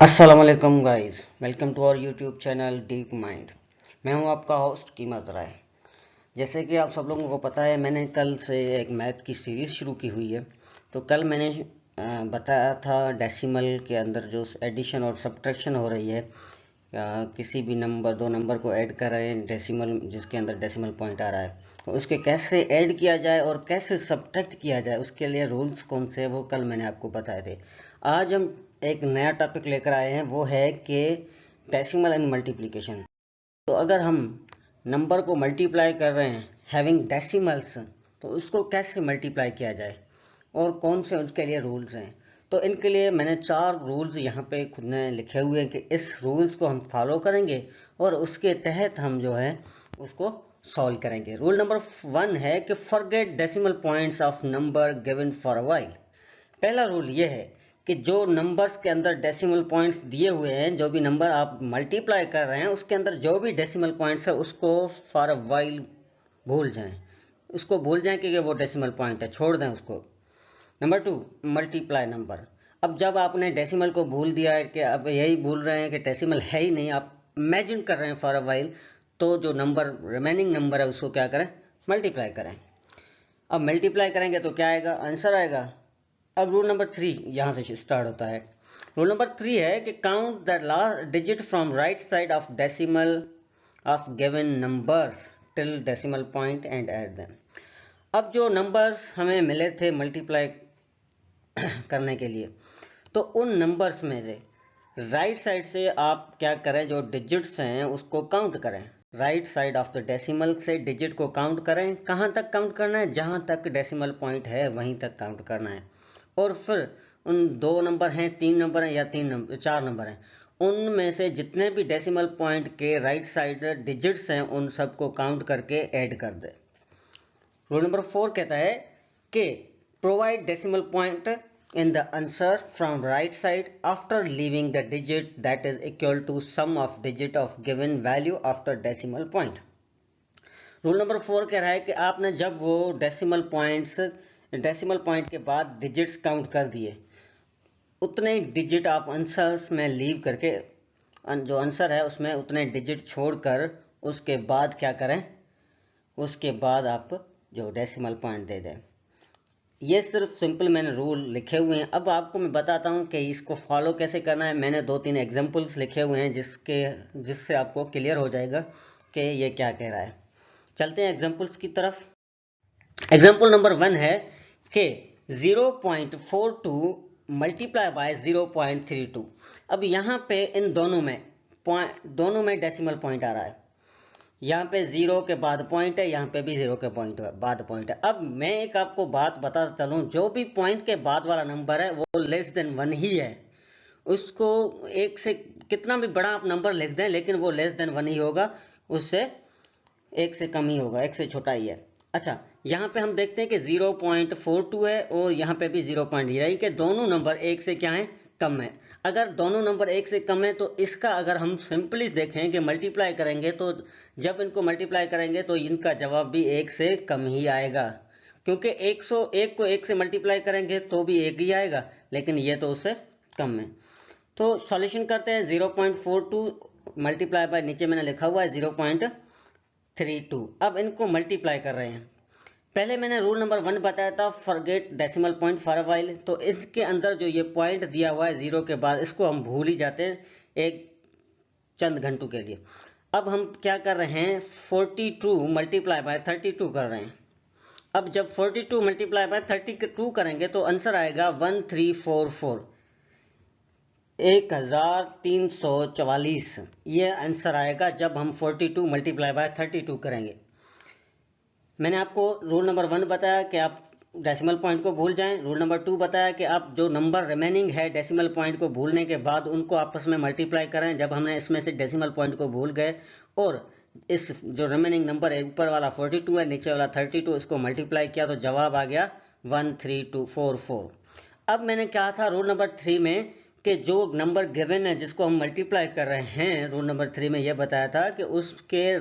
अस्सलाम वालेकुम guys, welcome to our YouTube channel deep mind. मैं हूं आपका होस्ट कीमत राय। जैसे कि आप सब लोगों को पता है, मैंने कल से एक मैथ की सीरीज़ शुरू की हुई है। तो कल मैंने बताया था डेसिमल के अंदर जो एडिशन और सब्ट्रैक्शन हो रही है, किसी भी नंबर दो नंबर को ऐड कर रहे हैं डेसिमल, जिसके अंदर डेसिमल पॉइंट आ रहा है, तो उसके कैसे ऐड किया जाए और कैसे सब्ट्रैक्ट किया जाए, उसके लिए रूल्स कौन से हैं वो कल मैंने आपको बताए थे। आज हम एक नया टॉपिक लेकर आए हैं, वो है कि डेसिमल एंड मल्टीप्लिकेशन। तो अगर हम नंबर को मल्टीप्लाई कर रहे हैं हैविंग डेसिमल्स, तो उसको कैसे मल्टीप्लाई किया जाए और कौन से उसके लिए रूल्स हैं। तो इनके लिए मैंने 4 रूल्स यहाँ पे खुद ने लिखे हुए हैं कि इस रूल्स को हम फॉलो करेंगे और उसके तहत हम जो है उसको सॉल्व करेंगे। रूल नंबर 1 है कि forget decimal points of number given for a while. पहला रूल ये है कि जो नंबर्स के अंदर डेसिमल पॉइंट्स दिए हुए हैं, जो भी नंबर आप मल्टीप्लाई कर रहे हैं उसके अंदर जो भी डेसिमल पॉइंट्स है उसको फॉर अ व्हाइल भूल जाएं। उसको भूल जाएं कि वो डेसिमल पॉइंट है, छोड़ दें उसको। Number 2, multiply number. अब जब आपने डेसिमल को भूल दिया है कि अब यही भूल रहे हैं कि डेसिमल है ही नहीं, आप इमेजिन कर रहे हैं फॉर अ व्हाइल, तो जो नंबर रिमेनिंग नंबर है उसको क्या करें, मल्टीप्लाई करें। अब मल्टीप्लाई करेंगे तो क्या आएगा, आंसर आएगा। अब रूल नंबर 3 यहाँ से स्टार्ट होता है। रूल नंबर 3 है कि count the last digit from right side of decimal of given numbers till decimal point and add them. अब जो नंबर्स हमें मिले थे मल्टीप्लाई करने के लिए, तो उन नंबर्स में से राइट साइड से आप क्या करें, जो डिजिट्स हैं उसको काउंट करें। Right side of the decimal से डिजिट को काउंट करें। कहाँ तक काउंट करना है, जहाँ तक डेसिमल पॉइंट है वहीं तक काउंट करना है। और फिर उन 2 नंबर हैं, 3 नंबर हैं या 4 नंबर हैं, उनमें से जितने भी डेसिमल पॉइंट के राइट साइड डिजिट्स हैं उन सबको काउंट करके ऐड कर दे। रूल नंबर 4 कहता है कि provide decimal point in the answer from right side after leaving the digit that is equal to sum of digit of given value after decimal point। Rule number 4 कह रहा है कि आपने जब वो डेसिमल पॉइंट के बाद डिजिट्स काउंट कर दिए, उतने डिजिट आप आंसर में लीव करके, जो आंसर है उसमें उतने डिजिट छोड़कर उसके बाद क्या करें, उसके बाद आप जो डेसिमल पॉइंट दे दें। ये सिर्फ सिंपल मैंने रूल लिखे हुए हैं। अब आपको मैं बताता हूँ कि इसको फॉलो कैसे करना है। मैंने 2-3 एग्जांपल्स लिखे हुए हैं जिससे आपको क्लियर हो जाएगा कि ये क्या कह रहा है। चलते हैं एग्जांपल्स की तरफ। एग्जांपल नंबर 1 है कि 0.42 मल्टीप्लाई बाय 0.32। अब यहाँ पे इन दोनों में डेसिमल पॉइंट आ रहा है। यहाँ पे 0 के बाद पॉइंट है, यहाँ पे भी 0 के बाद पॉइंट है। अब मैं एक आपको बात बताता चलूँ, जो भी पॉइंट के बाद वाला नंबर है वो लेस देन 1 ही है। उसको एक से कितना भी बड़ा आप नंबर लिख दें, लेकिन वो लेस देन 1 ही होगा, उससे एक से कम ही होगा, एक से छोटा ही है। अच्छा, यहाँ पे हम देखते हैं कि 0.42 है और यहाँ पे भी 0. यानी कि दोनों नंबर एक से क्या है, कम है। अगर दोनों नंबर एक से कम है तो इसका अगर हम सिंपली देखें कि मल्टीप्लाई करेंगे, तो जब इनको मल्टीप्लाई करेंगे तो इनका जवाब भी एक से कम ही आएगा, क्योंकि 101 को 1 से मल्टीप्लाई करेंगे तो भी एक ही आएगा, लेकिन ये तो उससे कम है। तो सॉल्यूशन करते हैं। 0.42 मल्टीप्लाई बाय, नीचे मैंने लिखा हुआ है 0.32। अब इनको मल्टीप्लाई कर रहे हैं। पहले मैंने रूल नंबर 1 बताया था, forget decimal point for a while. तो इसके अंदर जो ये पॉइंट दिया हुआ है 0 के बाद, इसको हम भूल ही जाते हैं एक चंद घंटों के लिए। अब हम क्या कर रहे हैं, 42 मल्टीप्लाई बाय 32 कर रहे हैं। अब जब 42 मल्टीप्लाई बाय 32 करेंगे तो आंसर आएगा 1344, 1344। ये आंसर आएगा जब हम 42 मल्टीप्लाई बाय 32 करेंगे। मैंने आपको रूल नंबर 1 बताया कि आप डेसिमल पॉइंट को भूल जाएं। रूल नंबर 2 बताया कि आप जो नंबर रिमेनिंग है डेसिमल पॉइंट को भूलने के बाद उनको आपस में मल्टीप्लाई करें। जब हमने इसमें से डेसिमल पॉइंट को भूल गए और इस जो रिमेनिंग नंबर है, ऊपर वाला 42 है, नीचे वाला 32, इसको मल्टीप्लाई किया तो जवाब आ गया 13244। अब मैंने कहा था रूल नंबर 3 में कि जो नंबर गिवन है जिसको हम मल्टीप्लाई कर रहे हैं, रूल नंबर 3 में यह बताया था कि उसके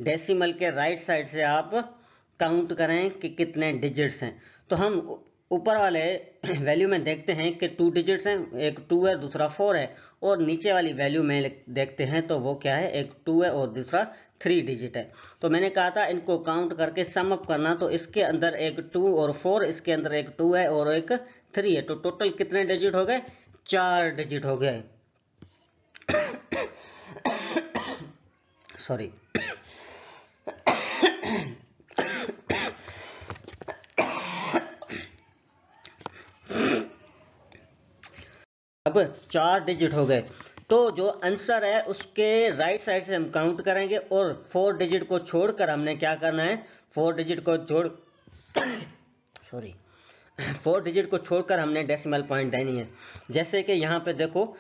डेसिमल के राइट साइड से आप काउंट करें कि कितने डिजिट्स हैं। तो हम ऊपर वाले वैल्यू में देखते हैं कि 2 डिजिट्स हैं, एक 2 है दूसरा 4 है, और नीचे वाली वैल्यू में देखते हैं तो वो क्या है, एक 2 है और दूसरा 3 डिजिट है। तो मैंने कहा था इनको काउंट करके सम अप करना, तो इसके अंदर एक 2 और 4, इसके अंदर एक 2 है और एक 3 है, तो टोटल कितने डिजिट हो गए, 4 डिजिट हो गए। सॉरी। अब 4 डिजिट हो गए, तो जो आंसर है उसके राइट साइड से हम काउंट करेंगे और 4 डिजिट को छोड़कर हमने क्या करना है, 4 डिजिट को छोड़ सॉरी 4 डिजिट को छोड़कर हमने डेसिमल पॉइंट देनी है। जैसे कि यहाँ पे देखो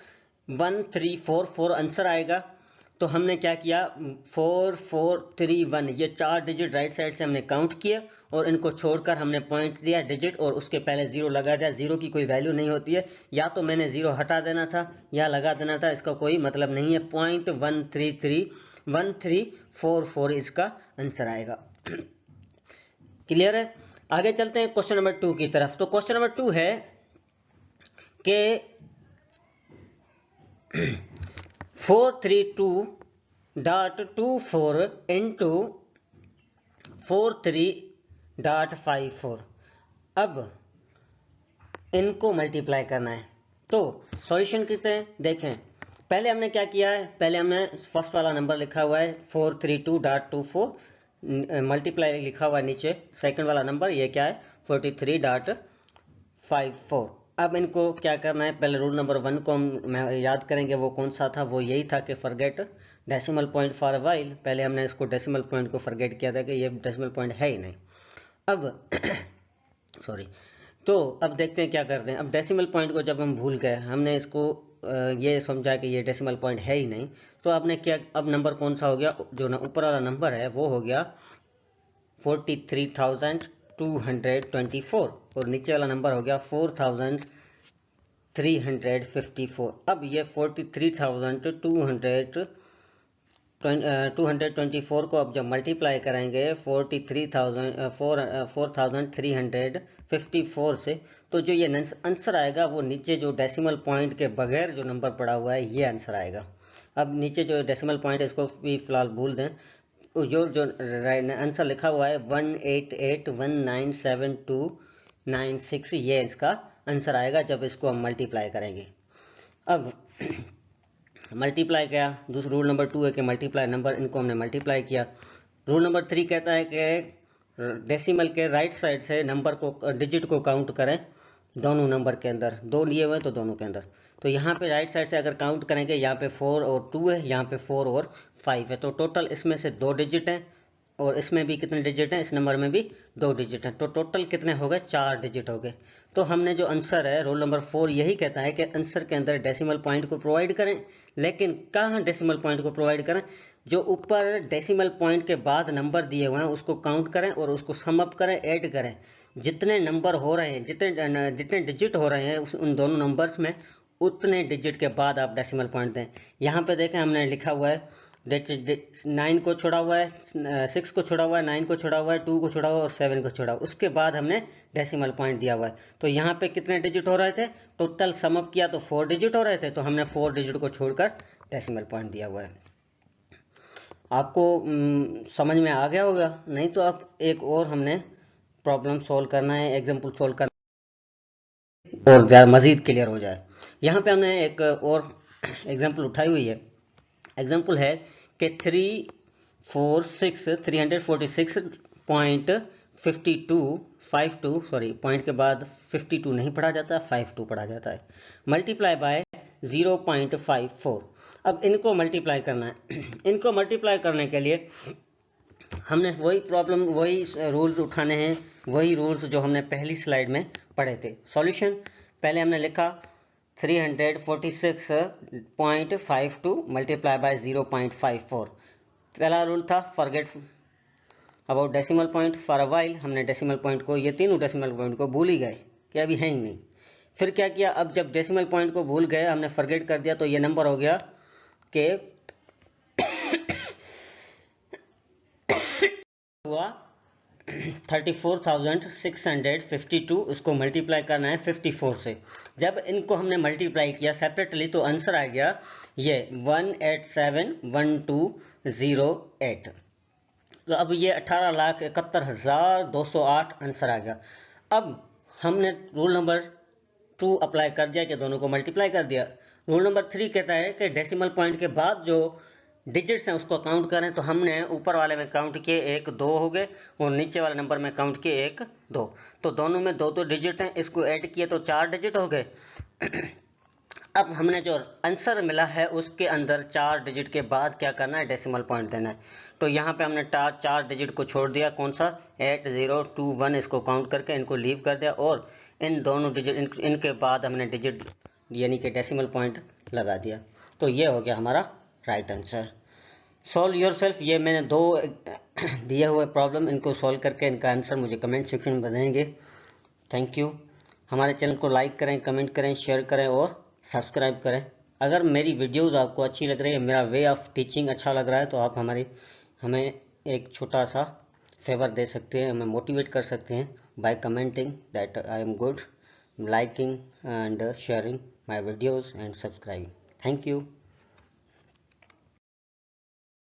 1344 आंसर आएगा, तो हमने क्या किया, 4431 ये 4 डिजिट राइट साइड से हमने काउंट किए और इनको छोड़कर हमने पॉइंट दिया डिजिट और उसके पहले जीरो लगा दिया। जीरो की कोई वैल्यू नहीं होती है, या तो मैंने जीरो हटा देना था या लगा देना था, इसका कोई मतलब नहीं है। 0.1331344 इसका आंसर आएगा। क्लियर है? आगे चलते हैं क्वेश्चन नंबर 2 की तरफ। तो क्वेश्चन नंबर 2 है कि 432.24 इंटू 43.54, अब इनको मल्टीप्लाई करना है। तो सॉल्यूशन किसे देखें, पहले हमने क्या किया है, पहले हमने फर्स्ट वाला नंबर लिखा हुआ है 432.24 मल्टीप्लाई लिखा हुआ है नीचे, सेकंड वाला नंबर ये क्या है 43.54। अब इनको क्या करना है, पहले रूल नंबर 1 को हम याद करेंगे, वो कौन सा था, वो यही था कि forget decimal point for a while. पहले हमने इसको डेसिमल पॉइंट को फॉरगेट किया था कि ये डेसिमल पॉइंट है ही नहीं। अब सॉरी, तो अब देखते हैं क्या करते हैं। अब डेसिमल पॉइंट को जब हम भूल गए, हमने इसको ये समझा कि ये डेसिमल पॉइंट है ही नहीं, तो आपने क्या, अब नंबर कौन सा हो गया, जो ऊपर वाला नंबर है वो हो गया 43,224 और नीचे वाला नंबर हो गया 4,354। अब ये 43,224 को अब जब मल्टीप्लाई करेंगे 4,354 से, तो जो ये आंसर आएगा वो नीचे जो डेसिमल पॉइंट के बगैर जो नंबर पड़ा हुआ है ये आंसर आएगा। अब नीचे जो डेसिमल पॉइंट है इसको भी फिलहाल भूल दें, जो आंसर लिखा हुआ है 188197296 ये इसका आंसर आएगा जब इसको हम मल्टीप्लाई करेंगे। अब मल्टीप्लाई किया, दूसरा रूल नंबर 2 है कि मल्टीप्लाई नंबर, इनको हमने मल्टीप्लाई किया। रूल नंबर 3 कहता है कि डेसिमल के राइट साइड से नंबर को, डिजिट को काउंट करें दोनों नंबर के अंदर, दो लिए हुए तो दोनों के अंदर। तो यहाँ पे राइट साइड से अगर काउंट करेंगे, यहाँ पे 4 और 2 है, यहाँ पे 4 और 5 है, तो टोटल इसमें से 2 डिजिट हैं और इसमें भी कितने डिजिट हैं, इस नंबर में भी 2 डिजिट हैं, तो टोटल कितने हो गए, 4 डिजिट हो गए। तो हमने जो आंसर है रोल नंबर 4 यही कहता है कि आंसर के अंदर डेसिमल पॉइंट को प्रोवाइड करें, लेकिन कहाँ डेसिमल पॉइंट को प्रोवाइड करें, जो ऊपर डेसिमल पॉइंट के बाद नंबर दिए हुए हैं उसको काउंट करें और उसको सम अप करें, ऐड करें। जितने नंबर हो रहे हैं, जितने डिजिट हो रहे हैं उन दोनों नंबर्स में, उतने डिजिट के बाद आप डेसिमल पॉइंट दें। यहाँ पे देखें हमने लिखा हुआ है 9 को छोड़ा हुआ है, 6 को छोड़ा हुआ है, 9 को छोड़ा हुआ है, 2 को छोड़ा हुआ है और 7 को छोड़ा हुआ है, उसके बाद हमने डेसिमल पॉइंट दिया हुआ है। तो यहाँ पे कितने डिजिट हो रहे थे, टोटल सम अप किया तो 4 डिजिट हो रहे थे, तो हमने 4 डिजिट को छोड़कर डेसिमल पॉइंट दिया हुआ है। आपको समझ में आ गया होगा, नहीं तो आप एक और हमने प्रॉब्लम सॉल्व करना है, एग्जाम्पल सॉल्व करना और ज़्यादा मज़ीद क्लियर हो जाए। यहाँ पे हमने एक और एग्जाम्पल उठाई हुई है। एग्जाम्पल है कि 346.52 सॉरी, पॉइंट के बाद 52 नहीं पढ़ा जाता, 52 पढ़ा जाता है, मल्टीप्लाई बाय 0.54। अब इनको मल्टीप्लाई करना है। इनको मल्टीप्लाई करने के लिए हमने वही प्रॉब्लम, वही रूल्स उठाने हैं, वही रूल्स जो हमने पहली स्लाइड में पढ़े थे। सॉल्यूशन पहले हमने लिखा 346.52 मल्टीप्लाई बाय 0.54। पहला रूल था forget about decimal point for a while, हमने डेसिमल पॉइंट को, ये तीनों डेसिमल पॉइंट को भूल ही गए कि अभी है ही नहीं। फिर क्या किया, अब जब डेसिमल पॉइंट को भूल गए, हमने फॉरगेट कर दिया, तो ये नंबर हो गया कि हुआ 34,652 उसको मल्टीप्लाई करना है 54 से। जब इनको हमने मल्टीप्लाई किया सेपरेटली तो आंसर आ गया ये 1871208। तो अब ये 18,71,208 आंसर आ गया। अब हमने रूल नंबर 2 अप्लाई कर दिया कि दोनों को मल्टीप्लाई कर दिया। रूल नंबर 3 कहता है कि डेसिमल पॉइंट के बाद जो डिजिट्स हैं उसको काउंट करें। तो हमने ऊपर वाले में काउंट किए 1 2 हो गए और नीचे वाले नंबर में काउंट किए 1 2। तो दोनों में 2 2 डिजिट हैं, इसको ऐड किए तो 4 डिजिट हो गए। अब हमने जो आंसर मिला है उसके अंदर 4 डिजिट के बाद क्या करना है, डेसिमल पॉइंट देना है। तो यहाँ पे हमने 4 डिजिट को छोड़ दिया, कौन सा 8021 इसको काउंट करके इनको लीव कर दिया और इन दोनों डिजिट इनके बाद हमने डिजिट यानी कि डेसिमल पॉइंट लगा दिया। तो ये हो गया हमारा राइट आंसर। Solve yourself. ये मैंने 2 दिए हुए प्रॉब्लम, इनको सॉल्व करके इनका आंसर मुझे कमेंट सेक्शन में बताएंगे। Thank you. हमारे चैनल को लाइक करें, कमेंट करें, शेयर करें और सब्सक्राइब करें। अगर मेरी वीडियोस आपको अच्छी लग रही है, मेरा वे ऑफ टीचिंग अच्छा लग रहा है तो आप हमें एक छोटा सा फेवर दे सकते हैं, हमें मोटिवेट कर सकते हैं by commenting that I am good, liking and sharing my videos and subscribing. Thank you.